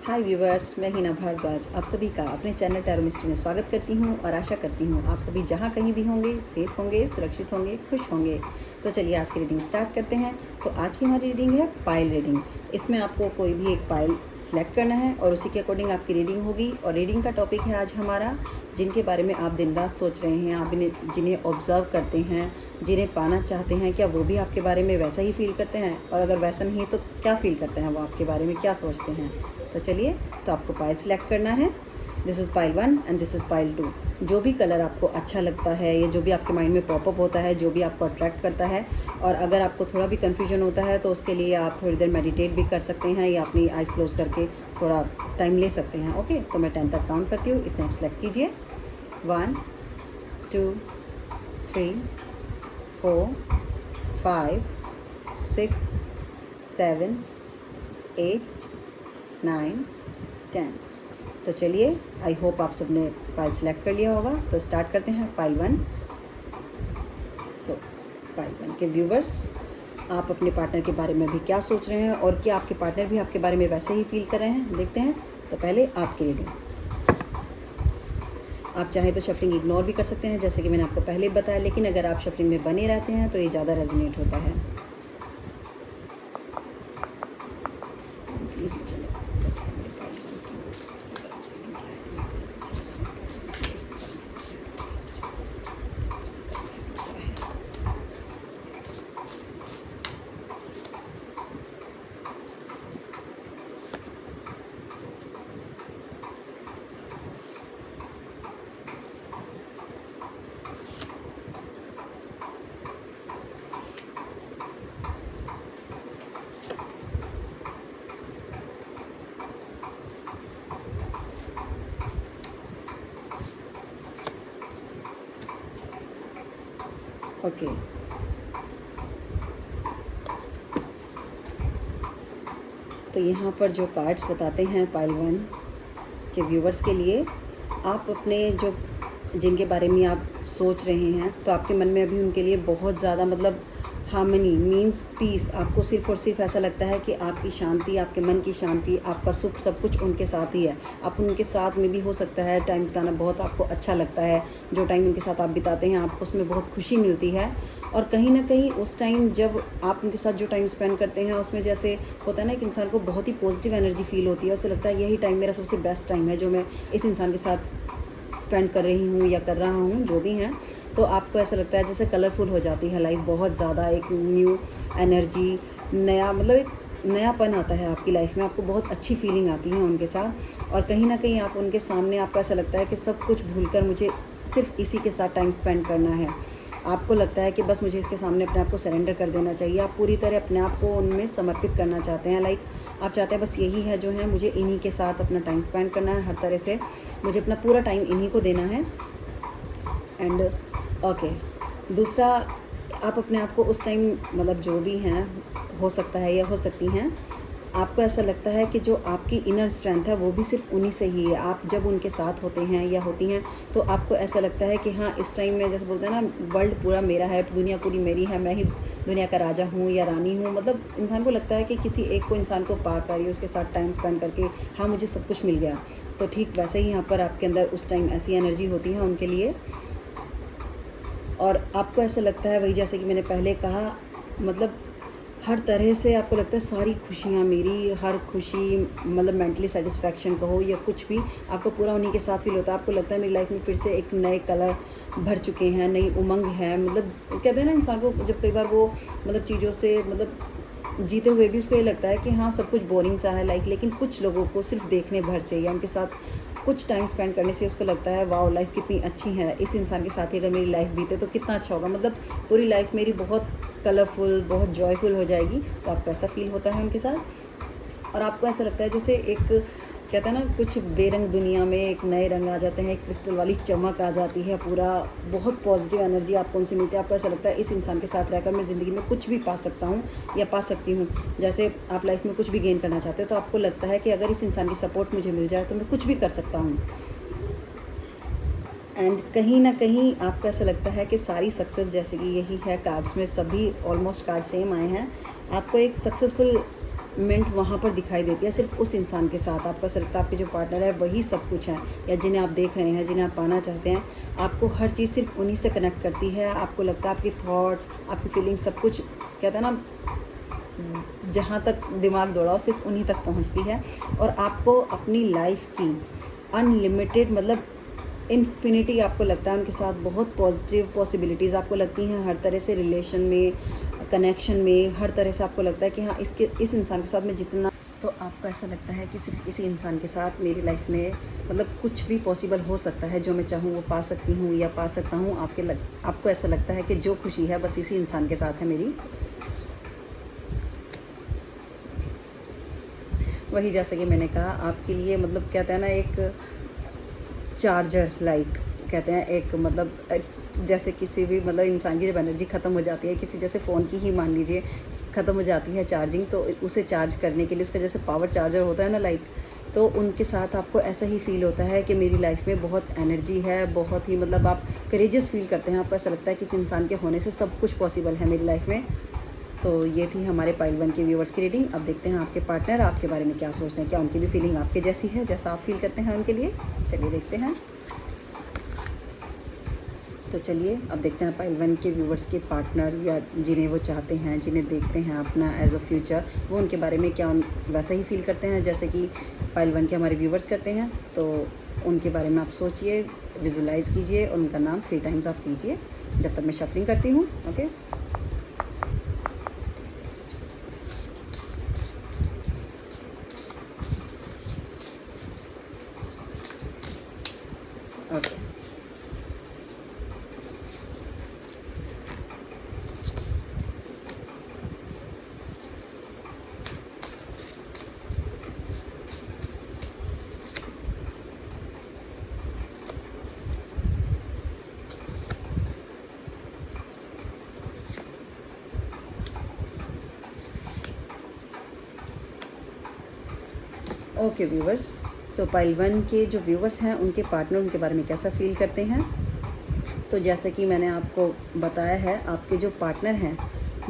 हाय viewers, मैं हिना भारद्वाज आप सभी का अपने चैनल टैरो मिस्ट्री में स्वागत करती हूँ और आशा करती हूँ आप सभी जहाँ कहीं भी होंगे सेफ होंगे, सुरक्षित होंगे, खुश होंगे। तो चलिए आज की रीडिंग स्टार्ट करते हैं। तो आज की हमारी रीडिंग है पाइल रीडिंग। इसमें आपको कोई भी एक पाइल सेलेक्ट करना है और उसी के अकॉर्डिंग आपकी रीडिंग होगी। और रीडिंग का टॉपिक है आज हमारा, जिनके बारे में आप दिन रात सोच रहे हैं, आप जिन्हें ऑब्जर्व करते हैं, जिन्हें पाना चाहते हैं, क्या वो भी आपके बारे में वैसा ही फील करते हैं? और अगर वैसा नहीं तो क्या फील करते हैं वो आपके बारे में, क्या सोचते हैं? तो चलिए, तो आपको पाइल सेलेक्ट करना है। This is pile 1 and this is pile 2। जो भी कलर आपको अच्छा लगता है या जो भी आपके माइंड में पॉपअप होता है, जो भी आपको अट्रैक्ट करता है, और अगर आपको थोड़ा भी कन्फ्यूजन होता है तो उसके लिए आप थोड़ी देर मेडिटेट भी कर सकते हैं या अपनी आइज़ क्लोज करके थोड़ा टाइम ले सकते हैं। ओके, तो मैं 10 तक काउंट करती हूँ, इतना आप सेलेक्ट कीजिए। 1 2 3 4 5 6 7 8 9 10। तो चलिए, आई होप आप सबने पाइल सेलेक्ट कर लिया होगा। तो स्टार्ट करते हैं पाइल 1। पाइल 1 के व्यूवर्स, आप अपने पार्टनर के बारे में भी क्या सोच रहे हैं और क्या आपके पार्टनर भी आपके बारे में वैसे ही फील कर रहे हैं, देखते हैं। तो पहले आपकी रीडिंग। आप चाहें तो शफलिंग इग्नोर भी कर सकते हैं, जैसे कि मैंने आपको पहले बताया, लेकिन अगर आप शफलिंग में बने रहते हैं तो ये ज़्यादा रेजोनेट होता है। प्लीज़ मुझे ओके। तो यहाँ पर जो कार्ड्स बताते हैं पाइल 1 के व्यूवर्स के लिए, आप अपने जो जिनके बारे में आप सोच रहे हैं, तो आपके मन में अभी उनके लिए बहुत ज़्यादा हार्मनी मीन्स पीस। आपको सिर्फ़ और सिर्फ ऐसा लगता है कि आपकी शांति, आपके मन की शांति, आपका सुख, सब कुछ उनके साथ ही है। आप उनके साथ में भी हो सकता है टाइम बिताना बहुत आपको अच्छा लगता है। जो टाइम उनके साथ आप बिताते हैं, आपको उसमें बहुत खुशी मिलती है। और कहीं ना कहीं उस टाइम जब आप उनके साथ जो टाइम स्पेंड करते हैं, उसमें जैसे होता है ना, एक इंसान को बहुत ही पॉजिटिव एनर्जी फील होती है। उसे लगता है यही टाइम मेरा सबसे बेस्ट टाइम है, जो मैं इस इंसान के साथ स्पेंड कर रही हूँ या कर रहा हूँ, जो भी हैं। तो आपको ऐसा लगता है जैसे कलरफुल हो जाती है लाइफ बहुत ज़्यादा। एक न्यू एनर्जी, नया एक नयापन आता है आपकी लाइफ में। आपको बहुत अच्छी फीलिंग आती है उनके साथ। और कहीं ना कहीं आप उनके सामने, आपको ऐसा लगता है कि सब कुछ भूलकर मुझे सिर्फ इसी के साथ टाइम स्पेंड करना है। आपको लगता है कि बस मुझे इसके सामने अपने आप को सरेंडर कर देना चाहिए। आप पूरी तरह अपने आप को उनमें समर्पित करना चाहते हैं। आप चाहते हैं बस यही है जो है, मुझे इन्हीं के साथ अपना टाइम स्पेंड करना है। हर तरह से मुझे अपना पूरा टाइम इन्हीं को देना है। एंड ओके, दूसरा, आप अपने आप को उस टाइम जो भी हैं, हो सकता है या हो सकती हैं, आपको ऐसा लगता है कि जो आपकी इनर स्ट्रेंथ है वो भी सिर्फ उन्हीं से ही है। आप जब उनके साथ होते हैं या होती हैं तो आपको ऐसा लगता है कि हाँ, इस टाइम में जैसे बोलते हैं ना, वर्ल्ड पूरा मेरा है, दुनिया पूरी मेरी है, मैं ही दुनिया का राजा हूँ या रानी हूँ। इंसान को लगता है कि किसी एक को इंसान को पा कर, उसके साथ टाइम स्पेंड करके, हाँ, मुझे सब कुछ मिल गया। तो ठीक वैसे ही यहाँ पर आपके अंदर उस टाइम ऐसी एनर्जी होती है उनके लिए। और आपको ऐसा लगता है, वही जैसे कि मैंने पहले कहा, हर तरह से आपको लगता है सारी खुशियाँ मेरी, हर खुशी मेंटली सेटिस्फैक्शन कहो या कुछ भी, आपको पूरा उन्हीं के साथ फील होता है। आपको लगता है मेरी लाइफ में फिर से एक नए कलर भर चुके हैं, नई उमंग है। कहते हैं ना, इंसान को जब कई बार वो चीज़ों से जीते हुए भी उसको ये लगता है कि हाँ, सब कुछ बोरिंग सा है लेकिन कुछ लोगों को सिर्फ देखने भर से या उनके साथ कुछ टाइम स्पेंड करने से उसको लगता है वाओ, लाइफ कितनी अच्छी है, इस इंसान के साथ ही अगर मेरी लाइफ बीते तो कितना अच्छा होगा। पूरी लाइफ मेरी बहुत कलरफुल, बहुत जॉयफुल हो जाएगी। तो आपको ऐसा फील होता है उनके साथ। और आपको ऐसा लगता है जैसे एक, कहते हैं ना, कुछ बेरंग दुनिया में एक नए रंग आ जाते हैं, एक क्रिस्टल वाली चमक आ जाती है, पूरा बहुत पॉजिटिव एनर्जी आपको उनसे मिलती है। आपको ऐसा लगता है इस इंसान के साथ रहकर मैं ज़िंदगी में कुछ भी पा सकता हूँ या पा सकती हूँ। जैसे आप लाइफ में कुछ भी गेन करना चाहते हो तो आपको लगता है कि अगर इस इंसान की सपोर्ट मुझे मिल जाए तो मैं कुछ भी कर सकता हूँ। एंड कहीं ना कहीं आपको ऐसा लगता है कि सारी सक्सेस, जैसे कि यही है कार्ड्स में, सभी ऑलमोस्ट कार्ड सेम आए हैं। आपको एक सक्सेसफुल फुलफिलमेंट वहाँ पर दिखाई देती है सिर्फ उस इंसान के साथ। आपको ऐसा लगता है आपके जो पार्टनर है वही सब कुछ है, या जिन्हें आप देख रहे हैं, जिन्हें आप पाना चाहते हैं, आपको हर चीज़ सिर्फ उन्हीं से कनेक्ट करती है। आपको लगता है आपकी थॉट्स, आपकी फीलिंग्स, सब कुछ कहते हैं ना, जहाँ तक दिमाग दौड़ाओ सिर्फ उन्हीं तक पहुँचती है। और आपको अपनी लाइफ की अनलिमिटेड मतलब इन्फिनिटी आपको लगता है उनके साथ, बहुत पॉजिटिव पॉसिबिलिटीज़ आपको लगती हैं हर तरह से, रिलेशन में, कनेक्शन में, हर तरह से आपको लगता है कि हाँ इस इंसान के साथ मैं जितना, तो आपको ऐसा लगता है कि सिर्फ इसी इंसान के साथ मेरी लाइफ में मतलब कुछ भी पॉसिबल हो सकता है, जो मैं चाहूँ वो पा सकती हूँ या पा सकता हूँ। आपको ऐसा लगता है कि जो खुशी है बस इसी इंसान के साथ है मेरी। वही जैसा कि मैंने कहा आपके लिए मतलब कहते हैं ना, एक चार्जर लाइक कहते हैं, एक मतलब जैसे किसी भी मतलब इंसान की जब एनर्जी ख़त्म हो जाती है, किसी जैसे फ़ोन की ही मान लीजिए ख़त्म हो जाती है चार्जिंग, तो उसे चार्ज करने के लिए उसका जैसे पावर चार्जर होता है ना लाइक, तो उनके साथ आपको ऐसा ही फ़ील होता है कि मेरी लाइफ में बहुत एनर्जी है, बहुत ही मतलब आप करेजियस फ़ील करते हैं। आपको ऐसा लगता है कि इस इंसान के होने से सब कुछ पॉसिबल है मेरी लाइफ में। तो ये थी हमारे पाइल 1 के व्यूवर्स की रीडिंग। अब देखते हैं आपके पार्टनर आपके बारे में क्या सोचते हैं, क्या उनकी भी फीलिंग आपके जैसी है जैसा आप फील करते हैं उनके लिए। चलिए देखते हैं। तो चलिए अब देखते हैं पाइल 1 के व्यूवर्स के पार्टनर, या जिन्हें वो चाहते हैं, जिन्हें देखते हैं अपना एज अ फ्यूचर, वो उनके बारे में क्या वैसा ही फील करते हैं जैसे कि पाइल 1 के हमारे व्यूवर्स करते हैं। तो उनके बारे में आप सोचिए, विजुलाइज़ कीजिए और उनका नाम 3 टाइम्स आप कीजिए जब तक मैं शफलिंग करती हूँ। Okay, okay. ओके व्यूवर्स, तो पाइल 1 के जो व्यूवर्स हैं उनके पार्टनर उनके बारे में कैसा फील करते हैं। तो जैसे कि मैंने आपको बताया है, आपके जो पार्टनर हैं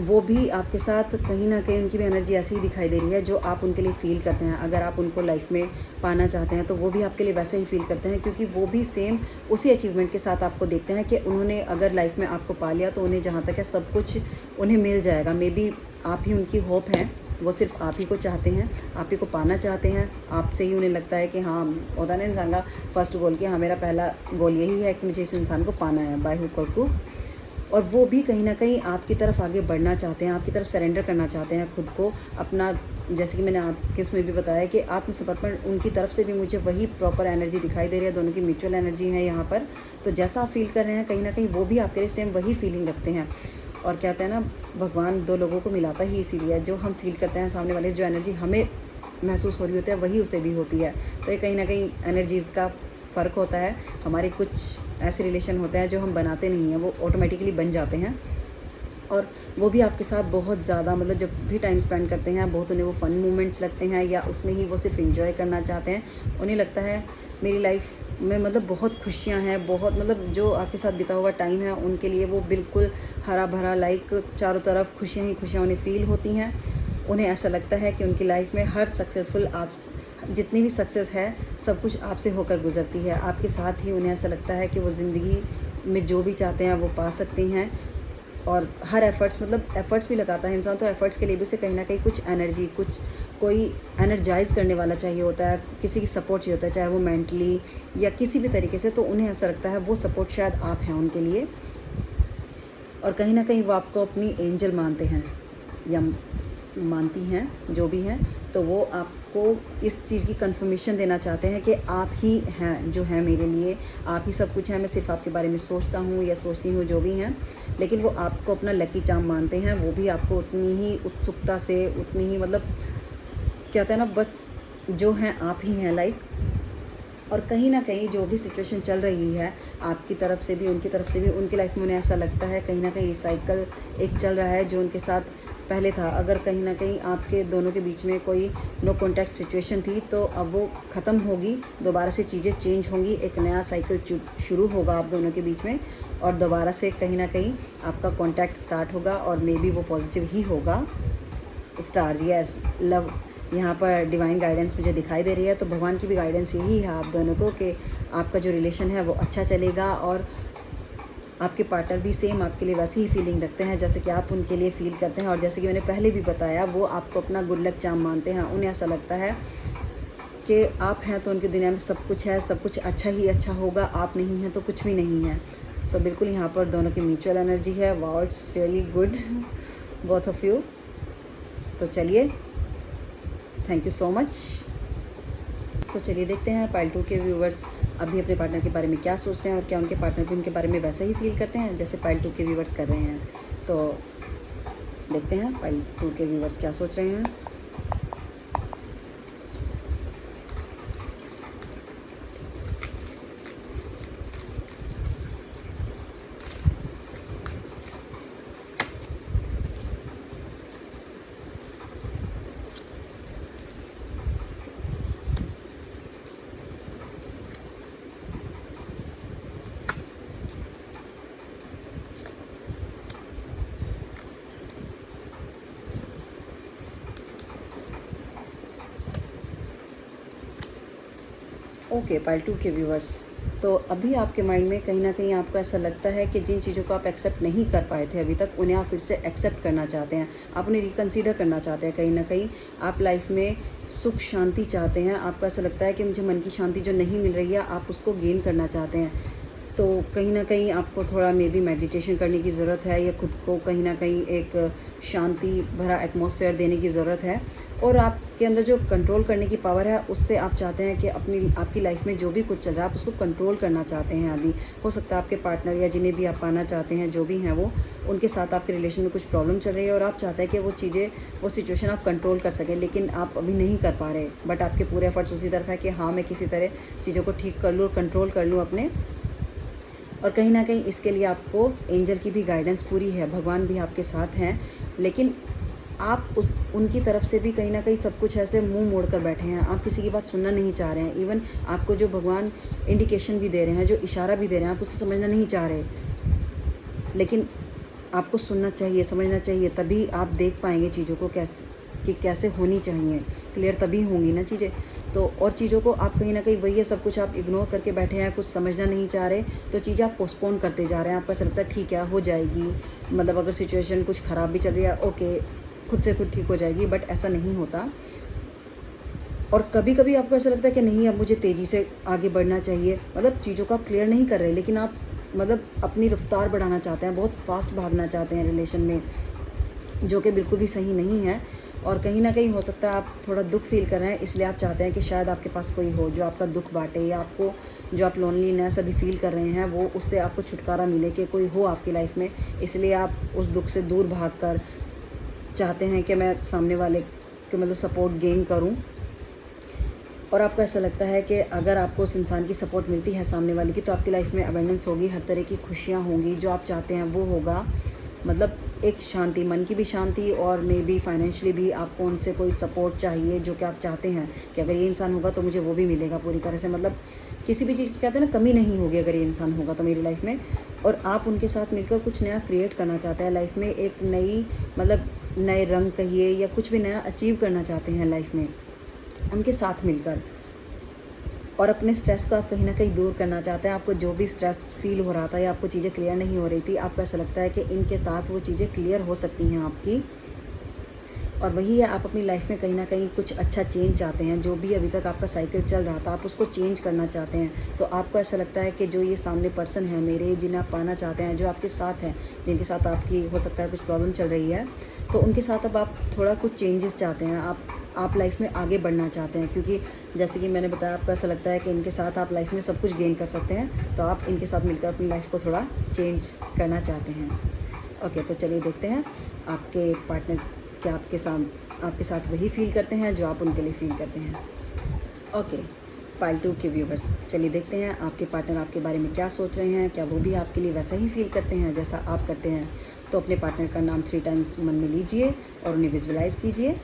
वो भी आपके साथ कहीं ना कहीं उनकी भी एनर्जी ऐसी ही दिखाई दे रही है जो आप उनके लिए फ़ील करते हैं। अगर आप उनको लाइफ में पाना चाहते हैं तो वो भी आपके लिए वैसे ही फ़ील करते हैं, क्योंकि वो भी सेम उसी अचीवमेंट के साथ आपको देखते हैं कि उन्होंने अगर लाइफ में आपको पा लिया तो उन्हें जहाँ तक है सब कुछ उन्हें मिल जाएगा। मे बी आप ही उनकी होप हैं, वो सिर्फ आप ही को चाहते हैं, आप ही को पाना चाहते हैं। आपसे ही उन्हें लगता है कि हाँ, होता ना इंसान का फर्स्ट गोल कि हाँ मेरा पहला गोल यही है कि मुझे इस इंसान को पाना है बाय हुक और क्रूक। और वो भी कहीं ना कहीं आपकी तरफ आगे बढ़ना चाहते हैं, आपकी तरफ सरेंडर करना चाहते हैं खुद को अपना। जैसे कि मैंने आपके उसमें भी बताया कि आत्मसमर्पण उनकी तरफ से भी मुझे वही प्रॉपर एनर्जी दिखाई दे रही है, दोनों की म्यूचुअल एनर्जी है यहाँ पर। तो जैसा आप फील कर रहे हैं कहीं ना कहीं वो भी आपके लिए सेम वही फीलिंग रखते हैं। और कहते हैं ना, भगवान दो लोगों को मिलाता ही इसीलिए, जो हम फील करते हैं सामने वाले, जो एनर्जी हमें महसूस हो रही होती है वही उसे भी होती है। तो ये कहीं ना कहीं एनर्जीज़ का फ़र्क होता है। हमारे कुछ ऐसे रिलेशन होते हैं जो हम बनाते नहीं हैं, वो ऑटोमेटिकली बन जाते हैं। और वो भी आपके साथ बहुत ज़्यादा मतलब जब भी टाइम स्पेंड करते हैं बहुत उन्हें वो फ़न मोमेंट्स लगते हैं, या उसमें ही वो सिर्फ एंजॉय करना चाहते हैं। उन्हें लगता है मेरी लाइफ में मतलब बहुत खुशियाँ हैं, बहुत मतलब जो आपके साथ बिता हुआ टाइम है उनके लिए वो बिल्कुल हरा भरा, लाइक चारों तरफ खुशियाँ ही खुशियाँ उन्हें फ़ील होती हैं। उन्हें ऐसा लगता है कि उनकी लाइफ में हर सक्सेसफुल आप जितनी भी सक्सेस है सब कुछ आपसे होकर गुजरती है, आपके साथ ही। उन्हें ऐसा लगता है कि वो ज़िंदगी में जो भी चाहते हैं वो पा सकते हैं। और हर एफ़र्ट्स भी लगाता है इंसान, तो एफ़र्ट्स के लिए भी उसे कहीं ना कहीं कुछ एनर्जी, कोई एनर्जाइज़ करने वाला चाहिए होता है, किसी की सपोर्ट चाहिए होता है, चाहे वो मेंटली या किसी भी तरीके से। तो उन्हें ऐसा लगता है वो सपोर्ट शायद आप हैं उनके लिए। और कहीं ना कहीं वो आपको अपनी एंजल मानते हैं या मानती हैं, जो भी हैं। तो वो आपको इस चीज़ की कंफर्मेशन देना चाहते हैं कि आप ही हैं जो हैं मेरे लिए, आप ही सब कुछ हैं। मैं सिर्फ आपके बारे में सोचता हूँ या सोचती हूँ, जो भी हैं, लेकिन वो आपको अपना लकी चार्म मानते हैं। वो भी आपको उतनी ही उत्सुकता से, उतनी ही मतलब कहते हैं ना, बस जो हैं आप ही हैं लाइक। और कहीं ना कहीं जो भी सिचुएशन चल रही है आपकी तरफ से भी उनकी तरफ से भी, उनकी लाइफ में उन्हें ऐसा लगता है कहीं ना कहीं रिसाइकल एक चल रहा है जो उनके साथ पहले था। अगर कहीं ना कहीं आपके दोनों के बीच में कोई नो कॉन्टैक्ट सिचुएशन थी तो अब वो ख़त्म होगी, दोबारा से चीज़ें चेंज होंगी, एक नया साइकिल शुरू होगा आप दोनों के बीच में। और दोबारा से कहीं ना कहीं आपका कॉन्टैक्ट स्टार्ट होगा और मे बी वो पॉजिटिव ही होगा। स्टार्स, यस, लव, यहाँ पर डिवाइन गाइडेंस मुझे दिखाई दे रही है। तो भगवान की भी गाइडेंस यही है आप दोनों को कि आपका जो रिलेशन है वो अच्छा चलेगा और आपके पार्टनर भी सेम आपके लिए वैसी ही फीलिंग रखते हैं जैसे कि आप उनके लिए फ़ील करते हैं। और जैसे कि मैंने पहले भी बताया, वो आपको अपना गुड लक चार्म मानते हैं। उन्हें ऐसा लगता है कि आप हैं तो उनकी दुनिया में सब कुछ है, सब कुछ अच्छा ही अच्छा होगा, आप नहीं हैं तो कुछ भी नहीं है। तो बिल्कुल यहाँ पर दोनों की म्यूचुअल एनर्जी है। Wow, it's really good both of you. तो चलिए, थैंक यू सो मच। तो चलिए देखते हैं पाइल 2 के व्यूवर्स अभी अपने पार्टनर के बारे में क्या सोच रहे हैं और क्या उनके पार्टनर भी उनके बारे में वैसा ही फील करते हैं जैसे पाइल 2 के व्यूवर्स कर रहे हैं। तो देखते हैं पाइल 2 के व्यूवर्स क्या सोच रहे हैं। ओके पाइल 2 के व्यूवर्स, तो अभी आपके माइंड में कहीं ना कहीं आपको ऐसा लगता है कि जिन चीज़ों को आप एक्सेप्ट नहीं कर पाए थे अभी तक, उन्हें आप फिर से एक्सेप्ट करना चाहते हैं, आप उन्हें रिकंसीडर करना चाहते हैं। कहीं ना कहीं आप लाइफ में सुख शांति चाहते हैं। आपको ऐसा लगता है कि मुझे मन की शांति जो नहीं मिल रही है, आप उसको गेन करना चाहते हैं। तो कहीं ना कहीं आपको थोड़ा मे बी मेडिटेशन करने की ज़रूरत है या खुद को कहीं ना कहीं एक शांति भरा एटमॉस्फेयर देने की ज़रूरत है। और आपके अंदर जो कंट्रोल करने की पावर है, उससे आप चाहते हैं कि आपकी लाइफ में जो भी कुछ चल रहा है आप उसको कंट्रोल करना चाहते हैं। अभी हो सकता है आपके पार्टनर या जिन्हें भी आप पाना चाहते हैं, जो भी हैं वो, उनके साथ आपके रिलेशन में कुछ प्रॉब्लम चल रही है और आप चाहते हैं कि वो चीज़ें, वो सिचुएशन आप कंट्रोल कर सकें, लेकिन आप अभी नहीं कर पा रहे। बट आपके पूरे एफर्ट्स उसी तरफ है कि हाँ, मैं किसी तरह चीज़ों को ठीक कर लूँ, कंट्रोल कर लूँ अपने। और कहीं ना कहीं इसके लिए आपको एंजल की भी गाइडेंस पूरी है, भगवान भी आपके साथ हैं। लेकिन आप उनकी तरफ से भी कहीं ना कहीं सब कुछ ऐसे मुंह मोड़ कर बैठे हैं, आप किसी की बात सुनना नहीं चाह रहे हैं। इवन आपको जो भगवान इंडिकेशन भी दे रहे हैं, जो इशारा भी दे रहे हैं, आप उसे समझना नहीं चाह रहे। लेकिन आपको सुनना चाहिए, समझना चाहिए, तभी आप देख पाएंगे चीज़ों को कैसे होनी चाहिए। क्लियर तभी होंगी ना चीज़ें। तो और चीज़ों को आप कहीं ना कहीं, वही है, सब कुछ आप इग्नोर करके बैठे हैं, कुछ समझना नहीं चाह रहे, तो चीज़ें आप पोस्टपोन करते जा रहे हैं। आपको ऐसा लगता है ठीक है, हो जाएगी, मतलब अगर सिचुएशन कुछ ख़राब भी चल रही है, ओके, खुद से खुद ठीक हो जाएगी। बट ऐसा नहीं होता। और कभी कभी आपको ऐसा लगता है कि नहीं, अब मुझे तेज़ी से आगे बढ़ना चाहिए, मतलब चीज़ों को आप क्लियर नहीं कर रहे, लेकिन आप मतलब अपनी रफ्तार बढ़ाना चाहते हैं, बहुत फास्ट भागना चाहते हैं रिलेशन में, जो कि बिल्कुल भी सही नहीं है। और कहीं ना कहीं हो सकता है आप थोड़ा दुख फील कर रहे हैं, इसलिए आप चाहते हैं कि शायद आपके पास कोई हो जो आपका दुख बांटे, या आपको जो आप लोनलीनेस अभी फील कर रहे हैं वो, उससे आपको छुटकारा मिले, कि कोई हो आपकी लाइफ में। इसलिए आप उस दुख से दूर भागकर चाहते हैं कि मैं सामने वाले के मतलब सपोर्ट गेन करूं। और आपको ऐसा लगता है कि अगर आपको उस इंसान की सपोर्ट मिलती है सामने वाले की, तो आपकी लाइफ में अबेंडेंस होगी, हर तरह की खुशियाँ होंगी, जो आप चाहते हैं वो होगा। मतलब एक शांति, मन की भी शांति, और मे बी फाइनेंशियली भी आपको उनसे कोई सपोर्ट चाहिए, जो कि आप चाहते हैं कि अगर ये इंसान होगा तो मुझे वो भी मिलेगा पूरी तरह से। मतलब किसी भी चीज़ की, कहते हैं ना, कमी नहीं होगी अगर ये इंसान होगा तो मेरी लाइफ में। और आप उनके साथ मिलकर कुछ नया क्रिएट करना चाहते हैं लाइफ में, एक नई, मतलब नए रंग कहिए, या कुछ भी नया अचीव करना चाहते हैं लाइफ में उनके साथ मिलकर। और अपने स्ट्रेस को आप कहीं ना कहीं दूर करना चाहते हैं। आपको जो भी स्ट्रेस फील हो रहा था, या आपको चीज़ें क्लियर नहीं हो रही थी, आपको ऐसा लगता है कि इनके साथ वो चीज़ें क्लियर हो सकती हैं आपकी। और वही है, आप अपनी लाइफ में कहीं ना कहीं कुछ अच्छा चेंज चाहते हैं। जो भी अभी तक आपका साइकिल चल रहा था, आप उसको चेंज करना चाहते हैं। तो आपको ऐसा लगता है कि जो ये सामने पर्सन है मेरे, जिन्हें आप पाना चाहते हैं, जो आपके साथ हैं, जिनके साथ आपकी हो सकता है कुछ प्रॉब्लम चल रही है, तो उनके साथ अब आप थोड़ा कुछ चेंजेस चाहते हैं। आप लाइफ में आगे बढ़ना चाहते हैं, क्योंकि जैसे कि मैंने बताया, आपको ऐसा लगता है कि इनके साथ आप लाइफ में सब कुछ गेन कर सकते हैं। तो आप इनके साथ मिलकर अपनी लाइफ को थोड़ा चेंज करना चाहते हैं। ओके, तो चलिए देखते हैं आपके पार्टनर क्या आपके साथ वही फील करते हैं जो आप उनके लिए फ़ील करते हैं। ओके पाइल 2 के व्यूवर्स, चलिए देखते हैं आपके पार्टनर आपके बारे में क्या सोच रहे हैं। क्या वो भी आपके लिए वैसा ही फील करते हैं जैसा आप करते हैं। तो अपने पार्टनर का नाम 3 टाइम्स मन में लीजिए और उन्हें विजुअलाइज़ कीजिए।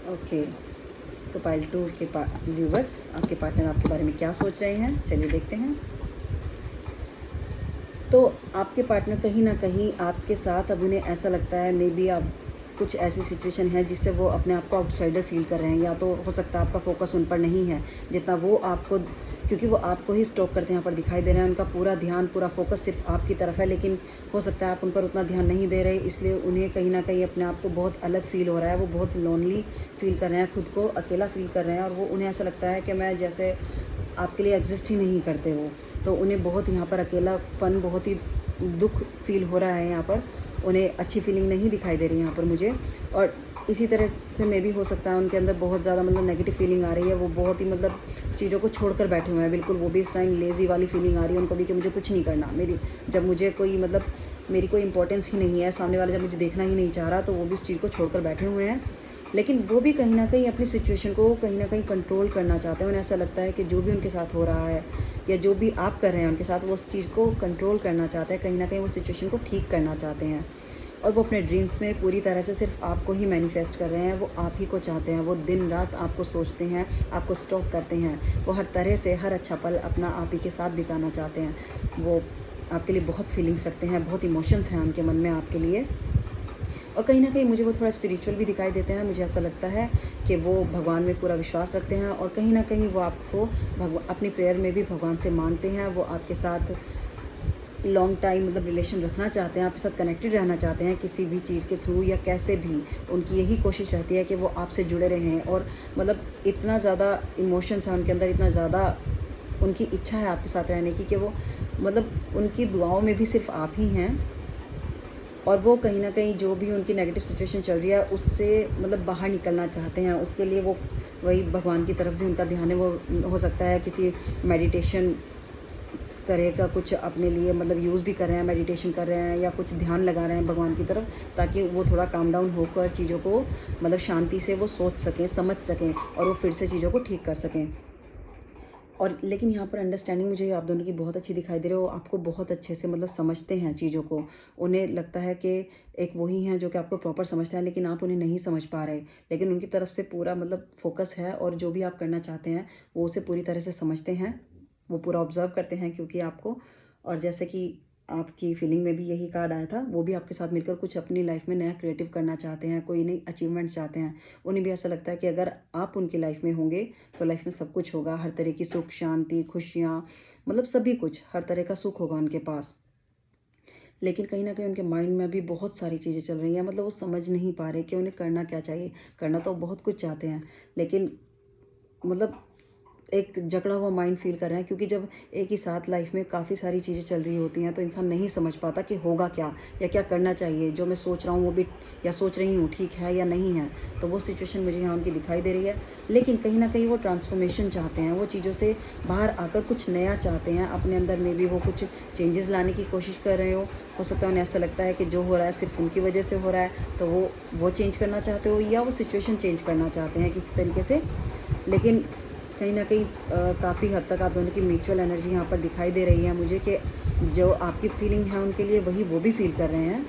ओके, तो पाइल 2 के व्यूवर्स, आपके पार्टनर आपके बारे में क्या सोच रहे हैं, चलिए देखते हैं। तो आपके पार्टनर कहीं ना कहीं आपके साथ, अब उन्हें ऐसा लगता है मे बी आप कुछ ऐसी सिचुएशन है जिससे वो अपने आप को आउटसाइडर फील कर रहे हैं, या तो हो सकता है आपका फोकस उन पर नहीं है जितना वो आपको, क्योंकि वो आपको ही स्टॉक करते हैं यहाँ पर दिखाई दे रहे हैं, उनका पूरा ध्यान पूरा फोकस सिर्फ आपकी तरफ है, लेकिन हो सकता है आप उन पर उतना ध्यान नहीं दे रहे, इसलिए उन्हें कहीं ना कहीं अपने आप को बहुत अलग फील हो रहा है, वो बहुत लोनली फील कर रहे हैं, खुद को अकेला फील कर रहे हैं, और वो उन्हें ऐसा लगता है कि मैं जैसे आपके लिए एग्जिस्ट ही नहीं करते वो, तो उन्हें बहुत यहाँ पर अकेलापन, बहुत ही दुख फील हो रहा है यहाँ पर, उन्हें अच्छी फीलिंग नहीं दिखाई दे रही यहाँ पर मुझे। और इसी तरह से मे भी हो सकता है उनके अंदर बहुत ज़्यादा मतलब नेगेटिव फीलिंग आ रही है, वो बहुत ही मतलब चीज़ों को छोड़कर बैठे हुए हैं बिल्कुल, वो भी इस टाइम लेज़ी वाली फीलिंग आ रही है उनको भी कि मुझे कुछ नहीं करना, जब मुझे कोई मतलब मेरी कोई इंपॉर्टेंस ही नहीं है, सामने वाला जब मुझे देखना ही नहीं चाह रहा, तो वो भी इस चीज़ को छोड़कर बैठे हुए हैं। लेकिन वो भी कहीं ना कहीं अपनी सिचुएशन को कहीं ना कहीं कंट्रोल करना चाहते हैं, उन्हें ऐसा लगता है कि जो भी उनके साथ हो रहा है या जो भी आप कर रहे हैं उनके साथ, वो उस चीज़ को कंट्रोल करना चाहते हैं, कहीं ना कहीं वो सिचुएशन को ठीक करना चाहते हैं, और वो अपने ड्रीम्स में पूरी तरह से सिर्फ आपको ही मैनिफेस्ट कर रहे हैं, वो आप ही को चाहते हैं, वो दिन रात आपको सोचते हैं, आपको स्टॉक करते हैं, वो हर तरह से हर अच्छा पल अपना आप ही के साथ बिताना चाहते हैं, वो आपके लिए बहुत फीलिंग्स रखते हैं, बहुत इमोशंस हैं उनके मन में आपके लिए, और कहीं ना कहीं मुझे वो थोड़ा स्पिरिचुअल भी दिखाई देते हैं। मुझे ऐसा लगता है कि वो भगवान में पूरा विश्वास रखते हैं, और कहीं ना कहीं वो आपको अपनी प्रेयर में भी भगवान से मांगते हैं, वो आपके साथ लॉन्ग टाइम मतलब रिलेशन रखना चाहते हैं, आपके साथ कनेक्टेड रहना चाहते हैं किसी भी चीज़ के थ्रू या कैसे भी, उनकी यही कोशिश रहती है कि वो आपसे जुड़े रहें, और मतलब इतना ज़्यादा इमोशंस है उनके अंदर, इतना ज़्यादा उनकी इच्छा है आपके साथ रहने की कि वो मतलब उनकी दुआओं में भी सिर्फ आप ही हैं, और वो कहीं ना कहीं जो भी उनकी नेगेटिव सिचुएशन चल रही है उससे मतलब बाहर निकलना चाहते हैं, उसके लिए वो वही भगवान की तरफ भी उनका ध्यान है, वो हो सकता है किसी मेडिटेशन तरह का कुछ अपने लिए मतलब यूज़ भी कर रहे हैं, मेडिटेशन कर रहे हैं या कुछ ध्यान लगा रहे हैं भगवान की तरफ, ताकि वो थोड़ा काम डाउन होकर चीज़ों को मतलब शांति से वो सोच सकें, समझ सकें, और वो फिर से चीज़ों को ठीक कर सकें। और लेकिन यहाँ पर अंडरस्टैंडिंग मुझे आप दोनों की बहुत अच्छी दिखाई दे रही है, वो आपको बहुत अच्छे से मतलब समझते हैं चीज़ों को, उन्हें लगता है कि एक वही हैं जो कि आपको प्रॉपर समझता है, लेकिन आप उन्हें नहीं समझ पा रहे, लेकिन उनकी तरफ से पूरा मतलब फोकस है, और जो भी आप करना चाहते हैं वो उसे पूरी तरह से समझते हैं, वो पूरा ऑब्जर्व करते हैं क्योंकि आपको, और जैसे कि आपकी फीलिंग में भी यही कार्ड आया था, वो भी आपके साथ मिलकर कुछ अपनी लाइफ में नया क्रिएटिव करना चाहते हैं, कोई नई अचीवमेंट चाहते हैं, उन्हें भी ऐसा लगता है कि अगर आप उनकी लाइफ में होंगे तो लाइफ में सब कुछ होगा, हर तरह की सुख शांति खुशियाँ, मतलब सभी कुछ, हर तरह का सुख होगा उनके पास। लेकिन कहीं ना कहीं उनके माइंड में भी बहुत सारी चीज़ें चल रही हैं, मतलब वो समझ नहीं पा रहे कि उन्हें करना क्या चाहिए, करना तो बहुत कुछ चाहते हैं, लेकिन मतलब एक जकड़ा हुआ माइंड फील कर रहे हैं, क्योंकि जब एक ही साथ लाइफ में काफ़ी सारी चीज़ें चल रही होती हैं तो इंसान नहीं समझ पाता कि होगा क्या या क्या करना चाहिए, जो मैं सोच रहा हूँ वो भी या सोच रही हूँ ठीक है या नहीं है, तो वो सिचुएशन मुझे यहाँ उनकी दिखाई दे रही है। लेकिन कहीं ना कहीं वो ट्रांसफॉर्मेशन चाहते हैं, वो चीज़ों से बाहर आकर कुछ नया चाहते हैं, अपने अंदर में भी वो कुछ चेंजेस लाने की कोशिश कर रहे हो सकता है उन्हें ऐसा लगता है कि जो हो रहा है सिर्फ उनकी वजह से हो रहा है, तो वो चेंज करना चाहते हो या वो सिचुएशन चेंज करना चाहते हैं किसी तरीके से। लेकिन कहीं ना कहीं काफ़ी हद तक आप दोनों की म्यूचुअल एनर्जी यहाँ पर दिखाई दे रही है मुझे, कि जो आपकी फीलिंग है उनके लिए वही वो भी फील कर रहे हैं।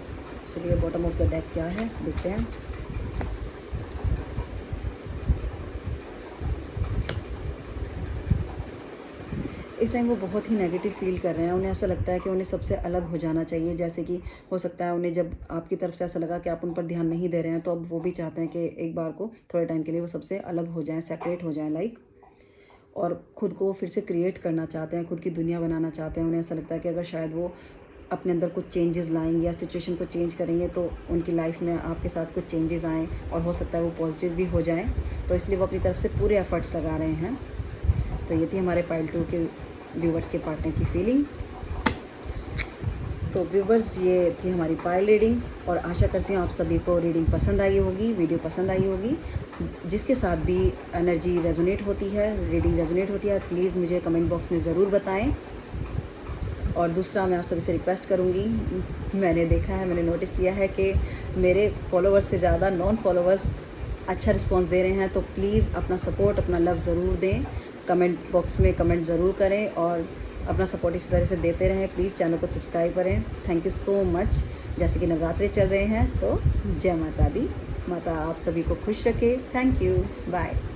चलिए बॉटम ऑफ द डेक क्या है देखते हैं। इस टाइम वो बहुत ही नेगेटिव फील कर रहे हैं, उन्हें ऐसा लगता है कि उन्हें सबसे अलग हो जाना चाहिए, जैसे कि हो सकता है उन्हें जब आपकी तरफ से ऐसा लगा कि आप उन पर ध्यान नहीं दे रहे हैं, तो अब वो भी चाहते हैं कि एक बार को थोड़े टाइम के लिए वो सबसे अलग हो जाएं, सेपरेट हो जाएं लाइक, और ख़ुद को फिर से क्रिएट करना चाहते हैं, खुद की दुनिया बनाना चाहते हैं। उन्हें ऐसा लगता है कि अगर शायद वो अपने अंदर कुछ चेंजेस लाएंगे या सिचुएशन को चेंज करेंगे तो उनकी लाइफ में आपके साथ कुछ चेंजेस आएँ, और हो सकता है वो पॉजिटिव भी हो जाएं, तो इसलिए वो अपनी तरफ से पूरे एफर्ट्स लगा रहे हैं। तो ये थी हमारे पाइल 2 के व्यूवर्स के पार्टनर की फीलिंग। तो व्यूवर्स ये थी हमारी पाइल रीडिंग, और आशा करती हूँ आप सभी को रीडिंग पसंद आई होगी, वीडियो पसंद आई होगी। जिसके साथ भी एनर्जी रेजोनेट होती है, रीडिंग रेजोनेट होती है, प्लीज़ मुझे कमेंट बॉक्स में ज़रूर बताएं। और दूसरा मैं आप सभी से रिक्वेस्ट करूँगी, मैंने देखा है, मैंने नोटिस किया है कि मेरे फॉलोअर्स से ज़्यादा नॉन फॉलोअर्स अच्छा रिस्पॉन्स दे रहे हैं, तो प्लीज़ अपना सपोर्ट अपना लव ज़रूर दें, कमेंट बॉक्स में कमेंट ज़रूर करें, और अपना सपोर्ट इसी तरह से देते रहें। प्लीज़ चैनल को सब्सक्राइब करें। Thank you so much. जैसे कि नवरात्रि चल रहे हैं तो जय माता दी। माता आप सभी को खुश रखे। Thank you. बाय।